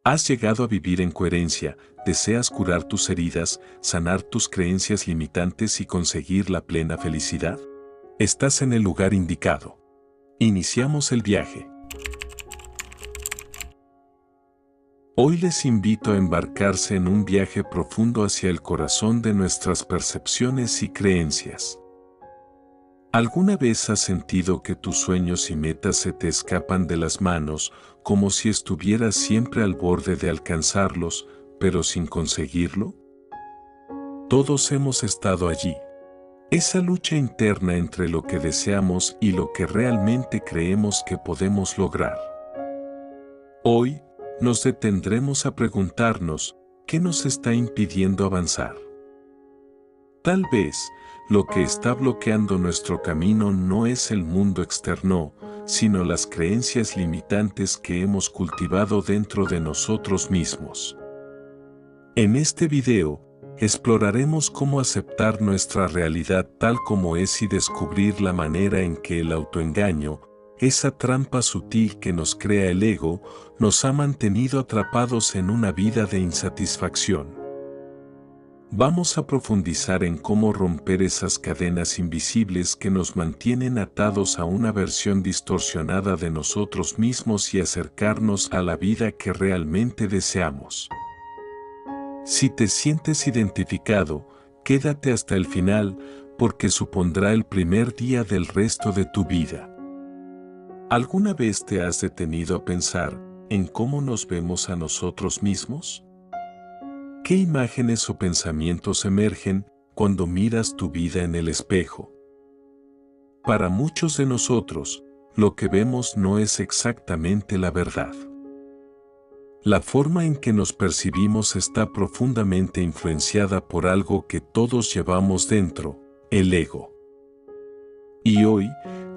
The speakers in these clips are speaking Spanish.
Has llegado a vivir en coherencia, deseas curar tus heridas, sanar tus creencias limitantes y conseguir la plena felicidad. Estás en el lugar indicado. Iniciamos el viaje. Hoy les invito a embarcarse en un viaje profundo hacia el corazón de nuestras percepciones y creencias. ¿Alguna vez has sentido que tus sueños y metas se te escapan de las manos, como si estuvieras siempre al borde de alcanzarlos, pero sin conseguirlo? Todos hemos estado allí. Esa lucha interna entre lo que deseamos y lo que realmente creemos que podemos lograr. Hoy, nos detendremos a preguntarnos, ¿qué nos está impidiendo avanzar? Tal vez, lo que está bloqueando nuestro camino no es el mundo externo, sino las creencias limitantes que hemos cultivado dentro de nosotros mismos. En este video, exploraremos cómo aceptar nuestra realidad tal como es y descubrir la manera en que el autoengaño, esa trampa sutil que nos crea el ego, nos ha mantenido atrapados en una vida de insatisfacción. Vamos a profundizar en cómo romper esas cadenas invisibles que nos mantienen atados a una versión distorsionada de nosotros mismos y acercarnos a la vida que realmente deseamos. Si te sientes identificado, quédate hasta el final, porque supondrá el primer día del resto de tu vida. ¿Alguna vez te has detenido a pensar en cómo nos vemos a nosotros mismos? ¿Qué imágenes o pensamientos emergen cuando miras tu vida en el espejo? Para muchos de nosotros, lo que vemos no es exactamente la verdad. La forma en que nos percibimos está profundamente influenciada por algo que todos llevamos dentro, el ego. Y hoy,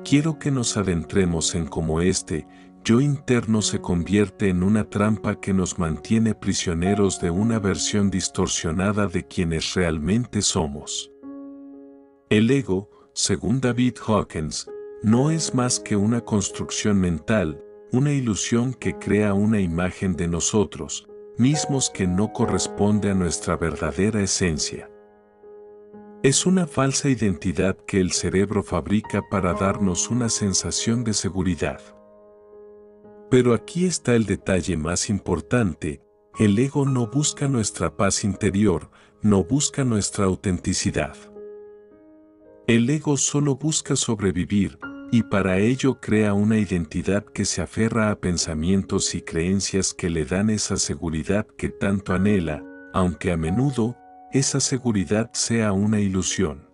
quiero que nos adentremos en cómo este yo interno se convierte en una trampa que nos mantiene prisioneros de una versión distorsionada de quienes realmente somos. El ego, según David Hawkins, no es más que una construcción mental, una ilusión que crea una imagen de nosotros mismos que no corresponde a nuestra verdadera esencia. Es una falsa identidad que el cerebro fabrica para darnos una sensación de seguridad. Pero aquí está el detalle más importante: el ego no busca nuestra paz interior, no busca nuestra autenticidad. El ego solo busca sobrevivir, y para ello crea una identidad que se aferra a pensamientos y creencias que le dan esa seguridad que tanto anhela, aunque a menudo, esa seguridad sea una ilusión.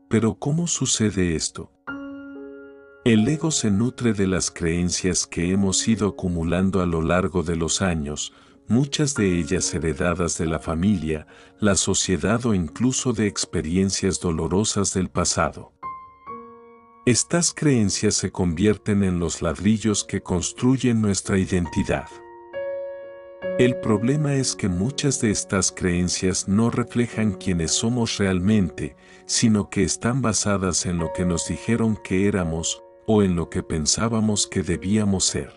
Pero ¿cómo sucede esto? El ego se nutre de las creencias que hemos ido acumulando a lo largo de los años, muchas de ellas heredadas de la familia, la sociedad o incluso de experiencias dolorosas del pasado. Estas creencias se convierten en los ladrillos que construyen nuestra identidad. El problema es que muchas de estas creencias no reflejan quiénes somos realmente, sino que están basadas en lo que nos dijeron que éramos, o en lo que pensábamos que debíamos ser.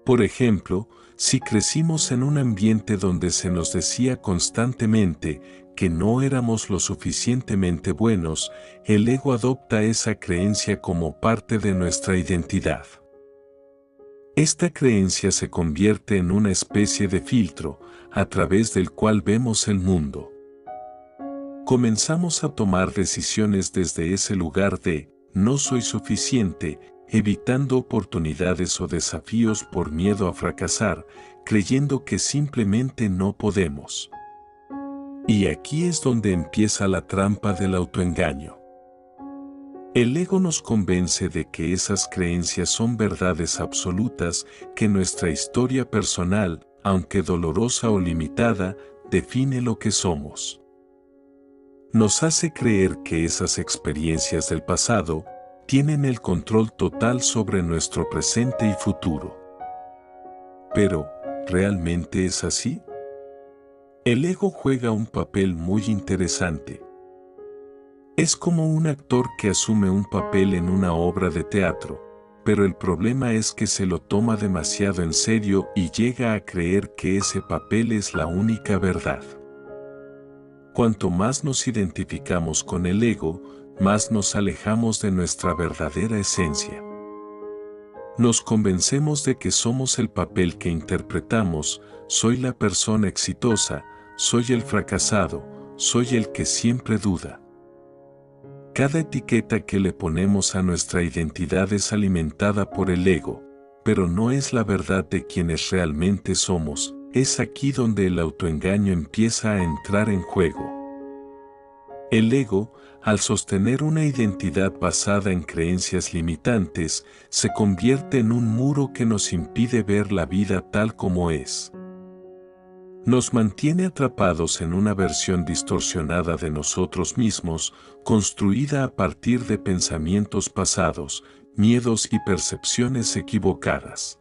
Por ejemplo, si crecimos en un ambiente donde se nos decía constantemente que no éramos lo suficientemente buenos, el ego adopta esa creencia como parte de nuestra identidad. Esta creencia se convierte en una especie de filtro, a través del cual vemos el mundo. Comenzamos a tomar decisiones desde ese lugar de no soy suficiente, evitando oportunidades o desafíos por miedo a fracasar, creyendo que simplemente no podemos. Y aquí es donde empieza la trampa del autoengaño. El ego nos convence de que esas creencias son verdades absolutas, que nuestra historia personal, aunque dolorosa o limitada, define lo que somos. Nos hace creer que esas experiencias del pasado tienen el control total sobre nuestro presente y futuro. Pero, ¿realmente es así? El ego juega un papel muy interesante. Es como un actor que asume un papel en una obra de teatro, pero el problema es que se lo toma demasiado en serio y llega a creer que ese papel es la única verdad. Cuanto más nos identificamos con el ego, más nos alejamos de nuestra verdadera esencia. Nos convencemos de que somos el papel que interpretamos: soy la persona exitosa, soy el fracasado, soy el que siempre duda. Cada etiqueta que le ponemos a nuestra identidad es alimentada por el ego, pero no es la verdad de quienes realmente somos. Es aquí donde el autoengaño empieza a entrar en juego. El ego, al sostener una identidad basada en creencias limitantes, se convierte en un muro que nos impide ver la vida tal como es. Nos mantiene atrapados en una versión distorsionada de nosotros mismos, construida a partir de pensamientos pasados, miedos y percepciones equivocadas.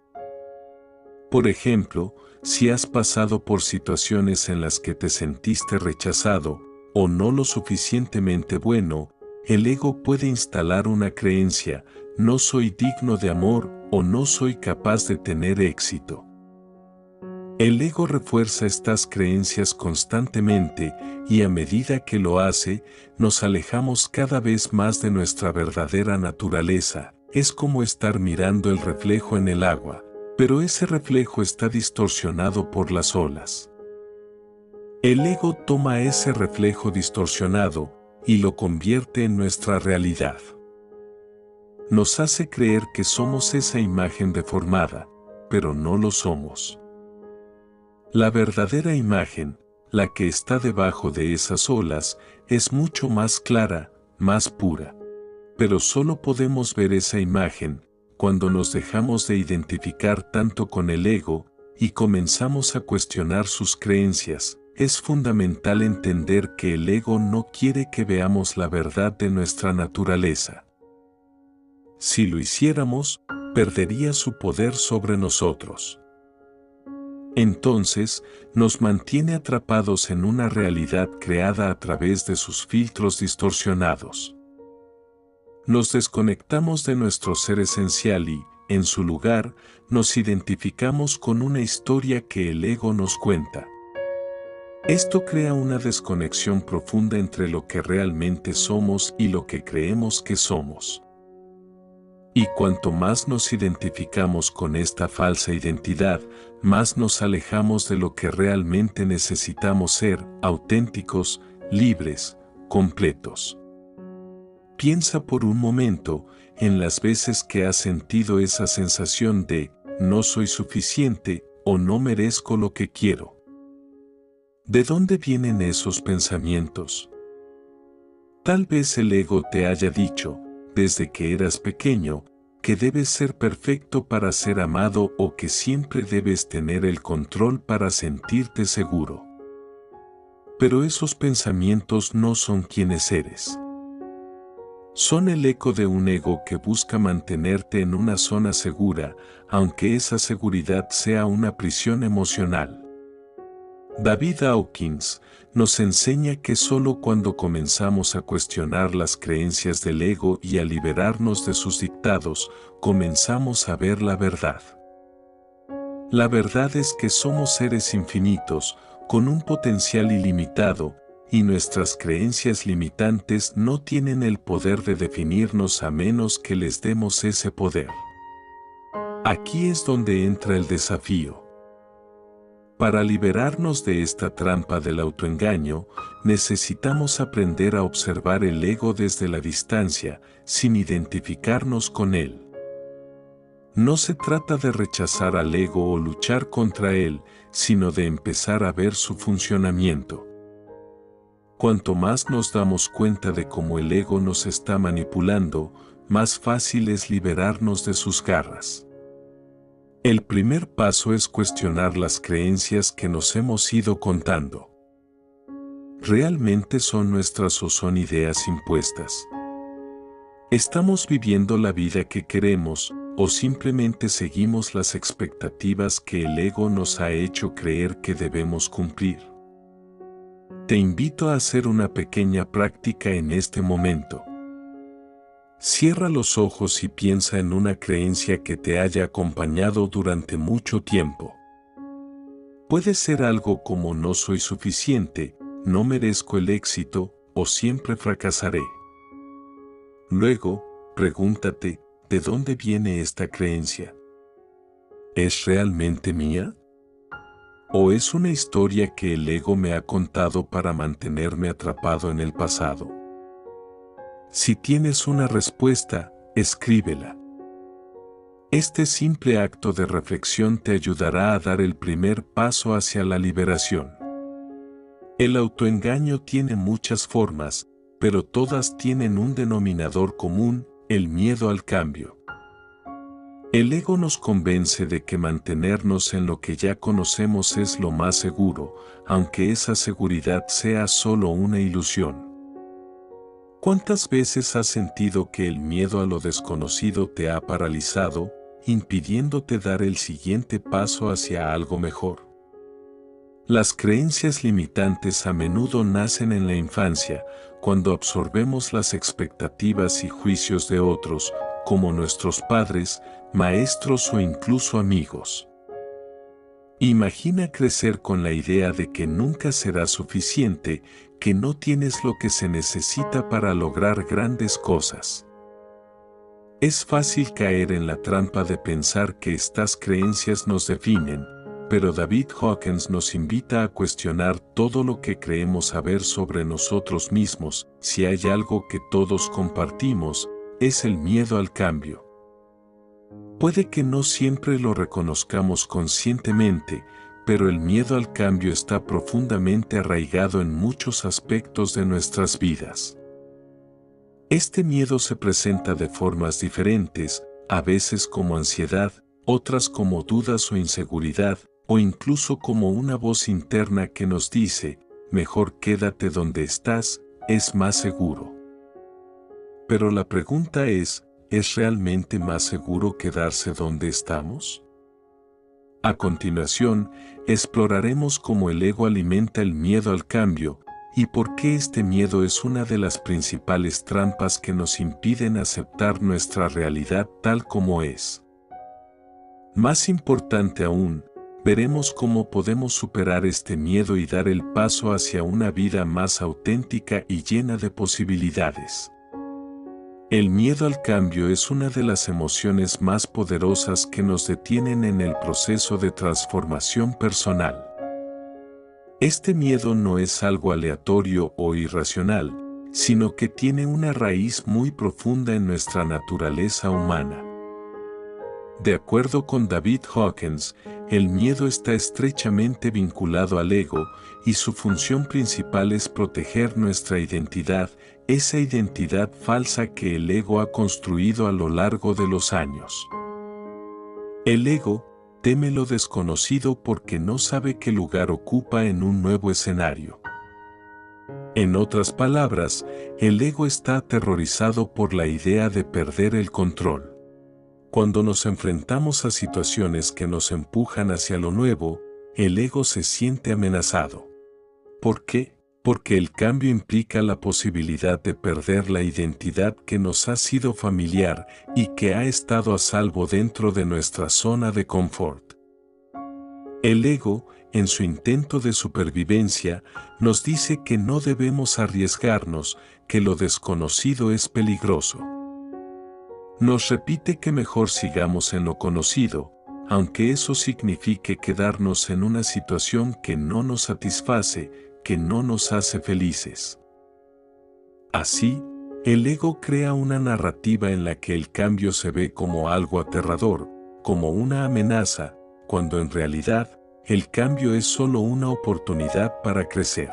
Por ejemplo, si has pasado por situaciones en las que te sentiste rechazado o no lo suficientemente bueno, el ego puede instalar una creencia: no soy digno de amor o no soy capaz de tener éxito. El ego refuerza estas creencias constantemente y a medida que lo hace, nos alejamos cada vez más de nuestra verdadera naturaleza. Es como estar mirando el reflejo en el agua, pero ese reflejo está distorsionado por las olas. El ego toma ese reflejo distorsionado y lo convierte en nuestra realidad. Nos hace creer que somos esa imagen deformada, pero no lo somos. La verdadera imagen, la que está debajo de esas olas, es mucho más clara, más pura. Pero solo podemos ver esa imagen cuando nos dejamos de identificar tanto con el ego y comenzamos a cuestionar sus creencias. Es fundamental entender que el ego no quiere que veamos la verdad de nuestra naturaleza. Si lo hiciéramos, perdería su poder sobre nosotros. Entonces, nos mantiene atrapados en una realidad creada a través de sus filtros distorsionados. Nos desconectamos de nuestro ser esencial y, en su lugar, nos identificamos con una historia que el ego nos cuenta. Esto crea una desconexión profunda entre lo que realmente somos y lo que creemos que somos. Y cuanto más nos identificamos con esta falsa identidad, más nos alejamos de lo que realmente necesitamos ser: auténticos, libres, completos. Piensa por un momento en las veces que has sentido esa sensación de no soy suficiente o no merezco lo que quiero. ¿De dónde vienen esos pensamientos? Tal vez el ego te haya dicho, desde que eras pequeño, que debes ser perfecto para ser amado o que siempre debes tener el control para sentirte seguro. Pero esos pensamientos no son quienes eres. Son el eco de un ego que busca mantenerte en una zona segura, aunque esa seguridad sea una prisión emocional. David Hawkins nos enseña que solo cuando comenzamos a cuestionar las creencias del ego y a liberarnos de sus dictados, comenzamos a ver la verdad. La verdad es que somos seres infinitos, con un potencial ilimitado, y nuestras creencias limitantes no tienen el poder de definirnos a menos que les demos ese poder. Aquí es donde entra el desafío. Para liberarnos de esta trampa del autoengaño, necesitamos aprender a observar el ego desde la distancia, sin identificarnos con él. No se trata de rechazar al ego o luchar contra él, sino de empezar a ver su funcionamiento. Cuanto más nos damos cuenta de cómo el ego nos está manipulando, más fácil es liberarnos de sus garras. El primer paso es cuestionar las creencias que nos hemos ido contando. ¿Realmente son nuestras o son ideas impuestas? ¿Estamos viviendo la vida que queremos o simplemente seguimos las expectativas que el ego nos ha hecho creer que debemos cumplir? Te invito a hacer una pequeña práctica en este momento. Cierra los ojos y piensa en una creencia que te haya acompañado durante mucho tiempo. Puede ser algo como no soy suficiente, no merezco el éxito o siempre fracasaré. Luego, pregúntate, ¿de dónde viene esta creencia? ¿Es realmente mía? ¿O es una historia que el ego me ha contado para mantenerme atrapado en el pasado? Si tienes una respuesta, escríbela. Este simple acto de reflexión te ayudará a dar el primer paso hacia la liberación. El autoengaño tiene muchas formas, pero todas tienen un denominador común: el miedo al cambio. El ego nos convence de que mantenernos en lo que ya conocemos es lo más seguro, aunque esa seguridad sea solo una ilusión. ¿Cuántas veces has sentido que el miedo a lo desconocido te ha paralizado, impidiéndote dar el siguiente paso hacia algo mejor? Las creencias limitantes a menudo nacen en la infancia, cuando absorbemos las expectativas y juicios de otros, como nuestros padres, maestros o incluso amigos. Imagina crecer con la idea de que nunca será suficiente, que no tienes lo que se necesita para lograr grandes cosas. Es fácil caer en la trampa de pensar que estas creencias nos definen, pero David Hawkins nos invita a cuestionar todo lo que creemos saber sobre nosotros mismos. Si hay algo que todos compartimos, es el miedo al cambio. Puede que no siempre lo reconozcamos conscientemente, pero el miedo al cambio está profundamente arraigado en muchos aspectos de nuestras vidas. Este miedo se presenta de formas diferentes, a veces como ansiedad, otras como dudas o inseguridad, o incluso como una voz interna que nos dice: mejor quédate donde estás, es más seguro. Pero la pregunta ¿es realmente más seguro quedarse donde estamos? A continuación, exploraremos cómo el ego alimenta el miedo al cambio y por qué este miedo es una de las principales trampas que nos impiden aceptar nuestra realidad tal como es. Más importante aún, veremos cómo podemos superar este miedo y dar el paso hacia una vida más auténtica y llena de posibilidades. El miedo al cambio es una de las emociones más poderosas que nos detienen en el proceso de transformación personal. Este miedo no es algo aleatorio o irracional, sino que tiene una raíz muy profunda en nuestra naturaleza humana. De acuerdo con David Hawkins, el miedo está estrechamente vinculado al ego y su función principal es proteger nuestra identidad, esa identidad falsa que el ego ha construido a lo largo de los años. El ego teme lo desconocido porque no sabe qué lugar ocupa en un nuevo escenario. En otras palabras, el ego está aterrorizado por la idea de perder el control. Cuando nos enfrentamos a situaciones que nos empujan hacia lo nuevo, el ego se siente amenazado. ¿Por qué? Porque el cambio implica la posibilidad de perder la identidad que nos ha sido familiar y que ha estado a salvo dentro de nuestra zona de confort. El ego, en su intento de supervivencia, nos dice que no debemos arriesgarnos, que lo desconocido es peligroso. Nos repite que mejor sigamos en lo conocido, aunque eso signifique quedarnos en una situación que no nos satisface, que no nos hace felices. Así, el ego crea una narrativa en la que el cambio se ve como algo aterrador, como una amenaza, cuando en realidad, el cambio es solo una oportunidad para crecer.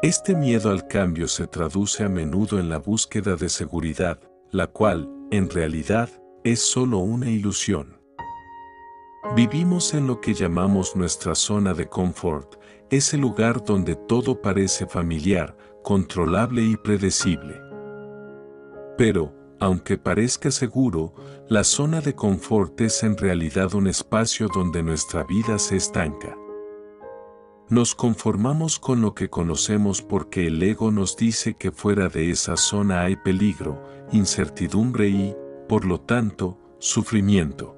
Este miedo al cambio se traduce a menudo en la búsqueda de seguridad, la cual, en realidad, es solo una ilusión. Vivimos en lo que llamamos nuestra zona de confort, ese lugar donde todo parece familiar, controlable y predecible. Pero, aunque parezca seguro, la zona de confort es en realidad un espacio donde nuestra vida se estanca. Nos conformamos con lo que conocemos porque el ego nos dice que fuera de esa zona hay peligro, incertidumbre y, por lo tanto, sufrimiento.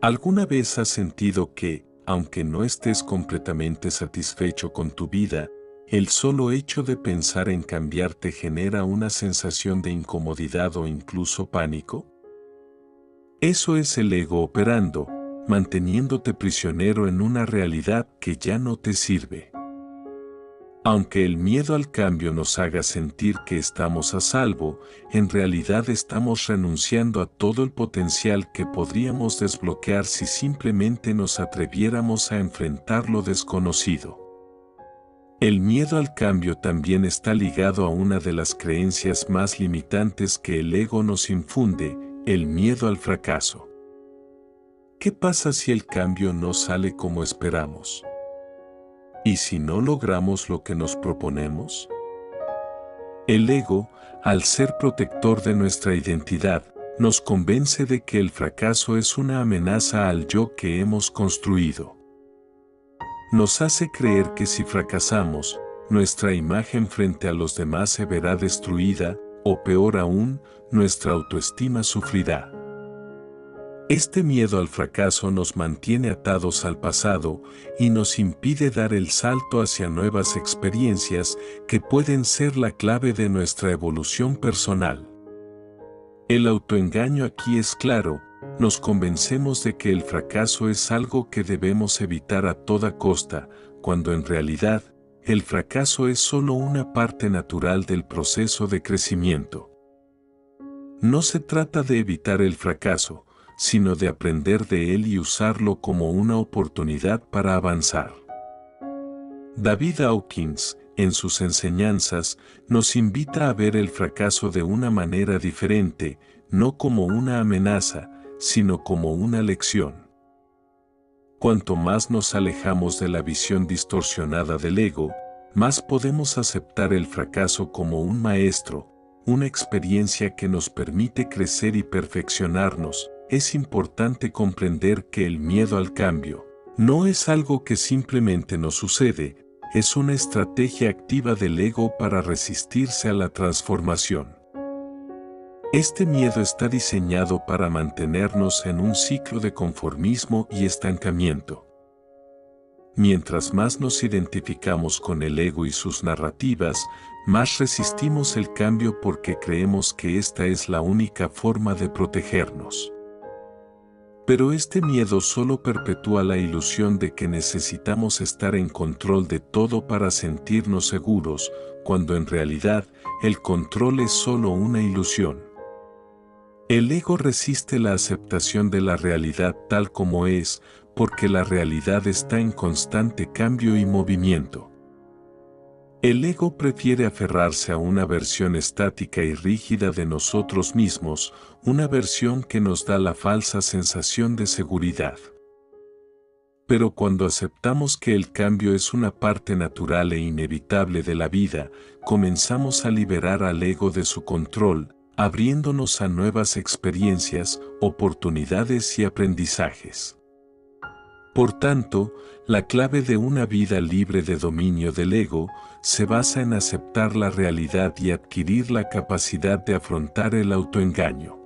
¿Alguna vez has sentido que, aunque no estés completamente satisfecho con tu vida, el solo hecho de pensar en cambiar te genera una sensación de incomodidad o incluso pánico? Eso es el ego operando, manteniéndote prisionero en una realidad que ya no te sirve. Aunque el miedo al cambio nos haga sentir que estamos a salvo, en realidad estamos renunciando a todo el potencial que podríamos desbloquear si simplemente nos atreviéramos a enfrentar lo desconocido. El miedo al cambio también está ligado a una de las creencias más limitantes que el ego nos infunde, el miedo al fracaso. ¿Qué pasa si el cambio no sale como esperamos? ¿Y si no logramos lo que nos proponemos? El ego, al ser protector de nuestra identidad, nos convence de que el fracaso es una amenaza al yo que hemos construido. Nos hace creer que si fracasamos, nuestra imagen frente a los demás se verá destruida, o peor aún, nuestra autoestima sufrirá. Este miedo al fracaso nos mantiene atados al pasado y nos impide dar el salto hacia nuevas experiencias que pueden ser la clave de nuestra evolución personal. El autoengaño aquí es claro, nos convencemos de que el fracaso es algo que debemos evitar a toda costa, cuando en realidad, el fracaso es solo una parte natural del proceso de crecimiento. No se trata de evitar el fracaso, sino de aprender de él y usarlo como una oportunidad para avanzar. David Hawkins, en sus enseñanzas, nos invita a ver el fracaso de una manera diferente, no como una amenaza, sino como una lección. Cuanto más nos alejamos de la visión distorsionada del ego, más podemos aceptar el fracaso como un maestro, una experiencia que nos permite crecer y perfeccionarnos. Es importante comprender que el miedo al cambio no es algo que simplemente nos sucede, es una estrategia activa del ego para resistirse a la transformación. Este miedo está diseñado para mantenernos en un ciclo de conformismo y estancamiento. Mientras más nos identificamos con el ego y sus narrativas, más resistimos el cambio porque creemos que esta es la única forma de protegernos. Pero este miedo solo perpetúa la ilusión de que necesitamos estar en control de todo para sentirnos seguros, cuando en realidad el control es solo una ilusión. El ego resiste la aceptación de la realidad tal como es, porque la realidad está en constante cambio y movimiento. El ego prefiere aferrarse a una versión estática y rígida de nosotros mismos, una versión que nos da la falsa sensación de seguridad. Pero cuando aceptamos que el cambio es una parte natural e inevitable de la vida, comenzamos a liberar al ego de su control, abriéndonos a nuevas experiencias, oportunidades y aprendizajes. Por tanto, la clave de una vida libre de dominio del ego se basa en aceptar la realidad y adquirir la capacidad de afrontar el autoengaño.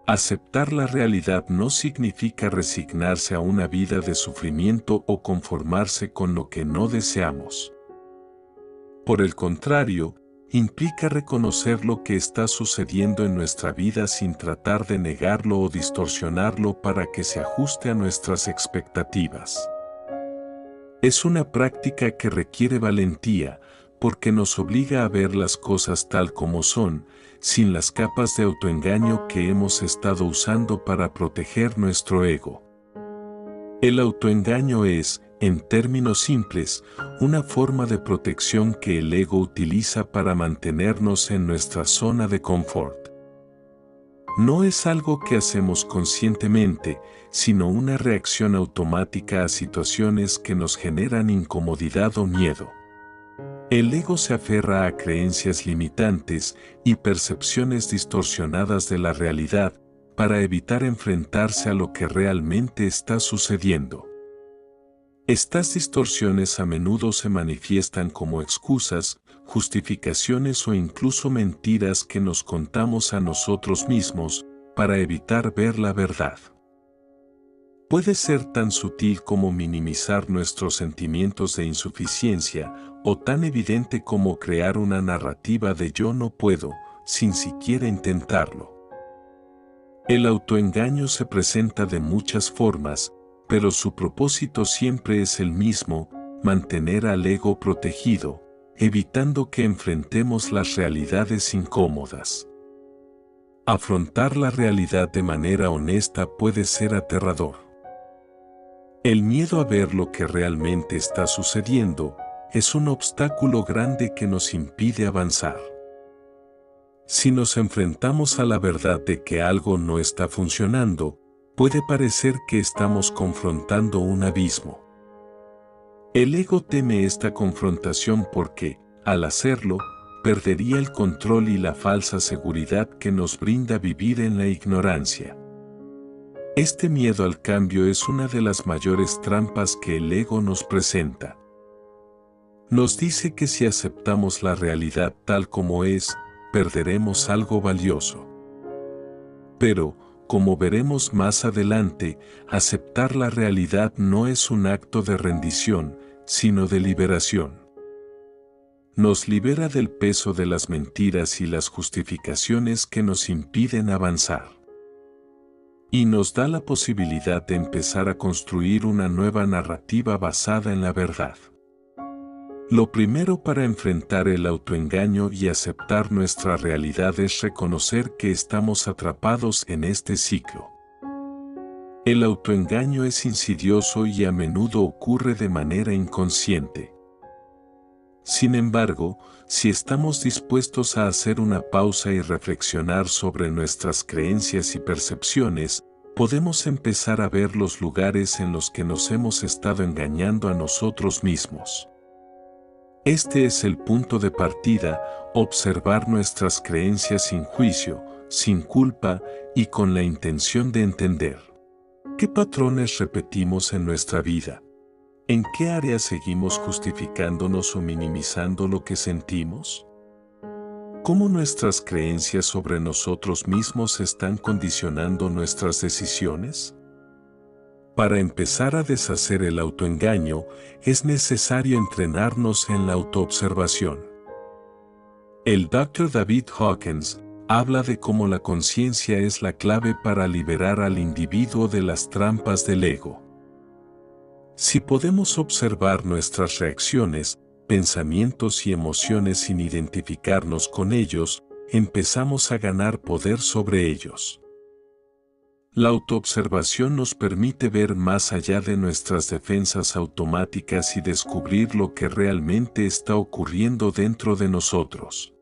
Aceptar la realidad no significa resignarse a una vida de sufrimiento o conformarse con lo que no deseamos. Por el contrario, implica reconocer lo que está sucediendo en nuestra vida sin tratar de negarlo o distorsionarlo para que se ajuste a nuestras expectativas. Es una práctica que requiere valentía, porque nos obliga a ver las cosas tal como son, sin las capas de autoengaño que hemos estado usando para proteger nuestro ego. El autoengaño es, en términos simples, una forma de protección que el ego utiliza para mantenernos en nuestra zona de confort. No es algo que hacemos conscientemente, sino una reacción automática a situaciones que nos generan incomodidad o miedo. El ego se aferra a creencias limitantes y percepciones distorsionadas de la realidad para evitar enfrentarse a lo que realmente está sucediendo. Estas distorsiones a menudo se manifiestan como excusas, justificaciones o incluso mentiras que nos contamos a nosotros mismos para evitar ver la verdad. Puede ser tan sutil como minimizar nuestros sentimientos de insuficiencia o tan evidente como crear una narrativa de yo no puedo, sin siquiera intentarlo. El autoengaño se presenta de muchas formas, pero su propósito siempre es el mismo: mantener al ego protegido, evitando que enfrentemos las realidades incómodas. Afrontar la realidad de manera honesta puede ser aterrador. El miedo a ver lo que realmente está sucediendo es un obstáculo grande que nos impide avanzar. Si nos enfrentamos a la verdad de que algo no está funcionando, puede parecer que estamos confrontando un abismo. El ego teme esta confrontación porque, al hacerlo, perdería el control y la falsa seguridad que nos brinda vivir en la ignorancia. Este miedo al cambio es una de las mayores trampas que el ego nos presenta. Nos dice que si aceptamos la realidad tal como es, perderemos algo valioso. Pero, como veremos más adelante, aceptar la realidad no es un acto de rendición, sino de liberación. Nos libera del peso de las mentiras y las justificaciones que nos impiden avanzar. Y nos da la posibilidad de empezar a construir una nueva narrativa basada en la verdad. Lo primero para enfrentar el autoengaño y aceptar nuestra realidad es reconocer que estamos atrapados en este ciclo. El autoengaño es insidioso y a menudo ocurre de manera inconsciente. Sin embargo, si estamos dispuestos a hacer una pausa y reflexionar sobre nuestras creencias y percepciones, podemos empezar a ver los lugares en los que nos hemos estado engañando a nosotros mismos. Este es el punto de partida: observar nuestras creencias sin juicio, sin culpa y con la intención de entender. ¿Qué patrones repetimos en nuestra vida? ¿En qué áreas seguimos justificándonos o minimizando lo que sentimos? ¿Cómo nuestras creencias sobre nosotros mismos están condicionando nuestras decisiones? Para empezar a deshacer el autoengaño, es necesario entrenarnos en la autoobservación. El Dr. David Hawkins habla de cómo la conciencia es la clave para liberar al individuo de las trampas del ego. Si podemos observar nuestras reacciones, pensamientos y emociones sin identificarnos con ellos, empezamos a ganar poder sobre ellos. La autoobservación nos permite ver más allá de nuestras defensas automáticas y descubrir lo que realmente está ocurriendo dentro de nosotros.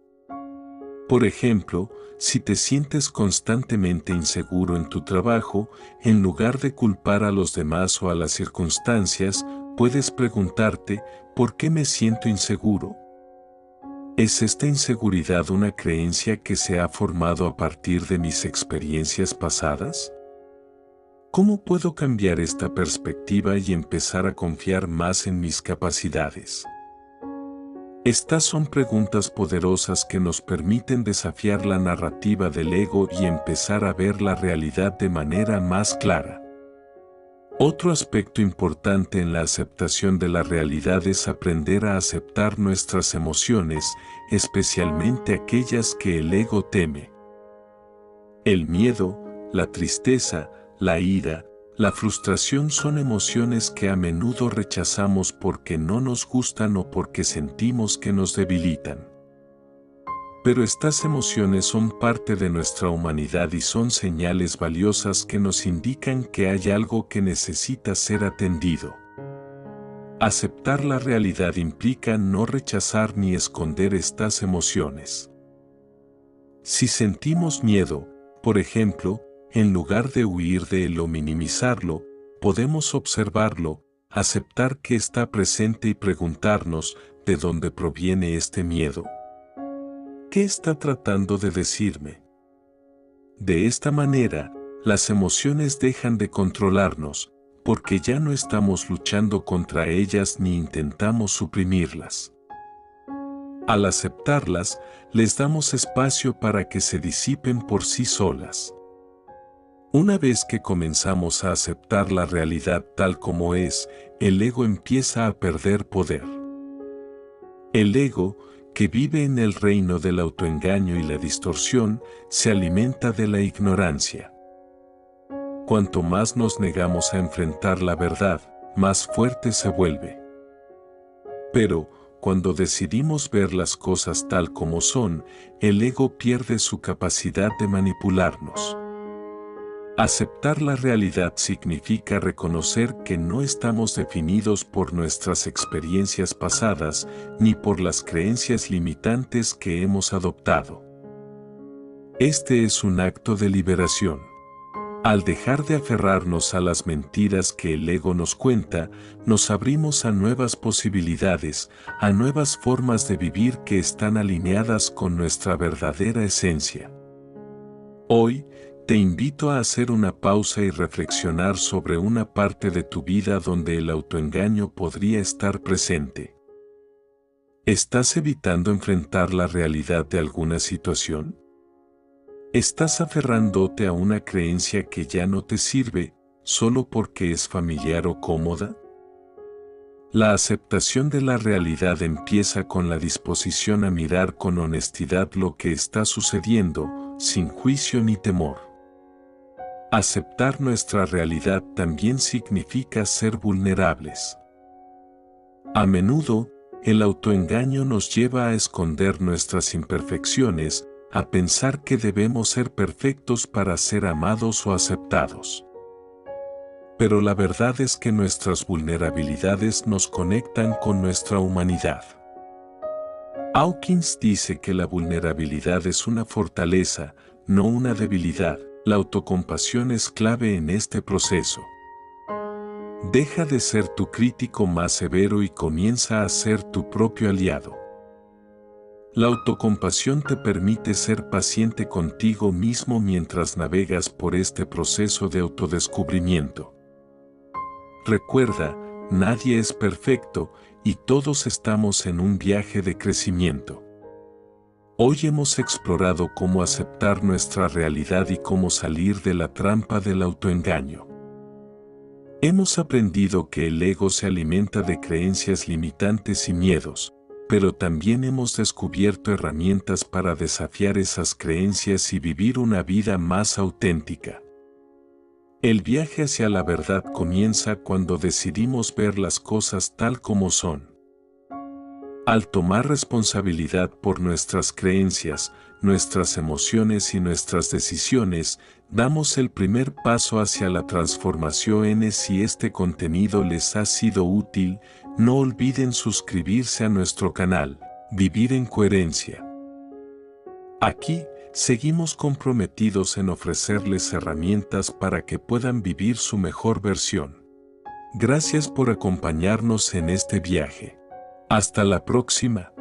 Por ejemplo, si te sientes constantemente inseguro en tu trabajo, en lugar de culpar a los demás o a las circunstancias, puedes preguntarte: ¿por qué me siento inseguro? ¿Es esta inseguridad una creencia que se ha formado a partir de mis experiencias pasadas? ¿Cómo puedo cambiar esta perspectiva y empezar a confiar más en mis capacidades? Estas son preguntas poderosas que nos permiten desafiar la narrativa del ego y empezar a ver la realidad de manera más clara. Otro aspecto importante en la aceptación de la realidad es aprender a aceptar nuestras emociones, especialmente aquellas que el ego teme. El miedo, la tristeza, la ira, la frustración son emociones que a menudo rechazamos porque no nos gustan o porque sentimos que nos debilitan. Pero estas emociones son parte de nuestra humanidad y son señales valiosas que nos indican que hay algo que necesita ser atendido. Aceptar la realidad implica no rechazar ni esconder estas emociones. Si sentimos miedo, por ejemplo, en lugar de huir de él o minimizarlo, podemos observarlo, aceptar que está presente y preguntarnos: ¿de dónde proviene este miedo? ¿Qué está tratando de decirme? De esta manera, las emociones dejan de controlarnos, porque ya no estamos luchando contra ellas ni intentamos suprimirlas. Al aceptarlas, les damos espacio para que se disipen por sí solas. Una vez que comenzamos a aceptar la realidad tal como es, el ego empieza a perder poder. El ego, que vive en el reino del autoengaño y la distorsión, se alimenta de la ignorancia. Cuanto más nos negamos a enfrentar la verdad, más fuerte se vuelve. Pero, cuando decidimos ver las cosas tal como son, el ego pierde su capacidad de manipularnos. Aceptar la realidad significa reconocer que no estamos definidos por nuestras experiencias pasadas ni por las creencias limitantes que hemos adoptado. Este es un acto de liberación. Al dejar de aferrarnos a las mentiras que el ego nos cuenta, nos abrimos a nuevas posibilidades, a nuevas formas de vivir que están alineadas con nuestra verdadera esencia. Hoy, te invito a hacer una pausa y reflexionar sobre una parte de tu vida donde el autoengaño podría estar presente. ¿Estás evitando enfrentar la realidad de alguna situación? ¿Estás aferrándote a una creencia que ya no te sirve, solo porque es familiar o cómoda? La aceptación de la realidad empieza con la disposición a mirar con honestidad lo que está sucediendo, sin juicio ni temor. Aceptar nuestra realidad también significa ser vulnerables. A menudo, el autoengaño nos lleva a esconder nuestras imperfecciones, a pensar que debemos ser perfectos para ser amados o aceptados. Pero la verdad es que nuestras vulnerabilidades nos conectan con nuestra humanidad. Hawkins dice que la vulnerabilidad es una fortaleza, no una debilidad. La autocompasión es clave en este proceso. Deja de ser tu crítico más severo y comienza a ser tu propio aliado. La autocompasión te permite ser paciente contigo mismo mientras navegas por este proceso de autodescubrimiento. Recuerda, nadie es perfecto y todos estamos en un viaje de crecimiento. Hoy hemos explorado cómo aceptar nuestra realidad y cómo salir de la trampa del autoengaño. Hemos aprendido que el ego se alimenta de creencias limitantes y miedos, pero también hemos descubierto herramientas para desafiar esas creencias y vivir una vida más auténtica. El viaje hacia la verdad comienza cuando decidimos ver las cosas tal como son. Al tomar responsabilidad por nuestras creencias, nuestras emociones y nuestras decisiones, damos el primer paso hacia la transformación. Si este contenido les ha sido útil, no olviden suscribirse a nuestro canal, Vivir en Coherencia. Aquí, seguimos comprometidos en ofrecerles herramientas para que puedan vivir su mejor versión. Gracias por acompañarnos en este viaje. Hasta la próxima.